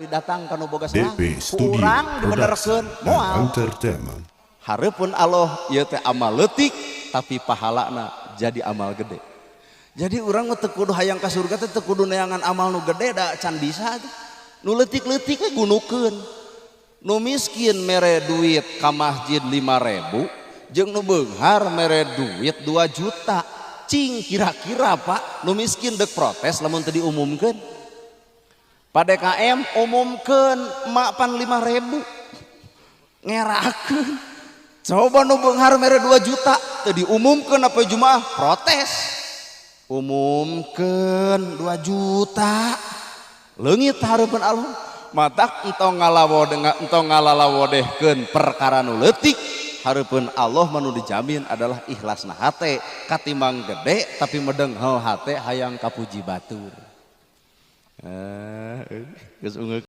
datang ke boga DP Studio kurang dibenerkeun moal Entertainment. hareupeun Allah ieu teh amal leutik tapi pahalana jadi amal gede. Jadi urang mah teu kudu hayang ka surga teh teu kudu neangan amal nu gede da can bisa tuh. Nu leutik-leutik we gunukeun. Nu miskin mere duit ka masjid 5.000 jeung nu beunghar mere duit 2 juta. Cing kira-kira Pak nu miskin deuk protes lamun teu diumumkeun. PDKM umumkeun emak pan 5.000 ngerakeun. Coba nu beunghar mere 2 juta teu diumumkeun apa jumaah protes. Umumkeun 2 juta. Leungit hareupeun Allah matak entong ngalalawodehkeun perkara nu leutik hareupeun Allah manu dijamin adalah ikhlasna hate katimbang gede tapi medenghel hate hayang kapuji batur. Geus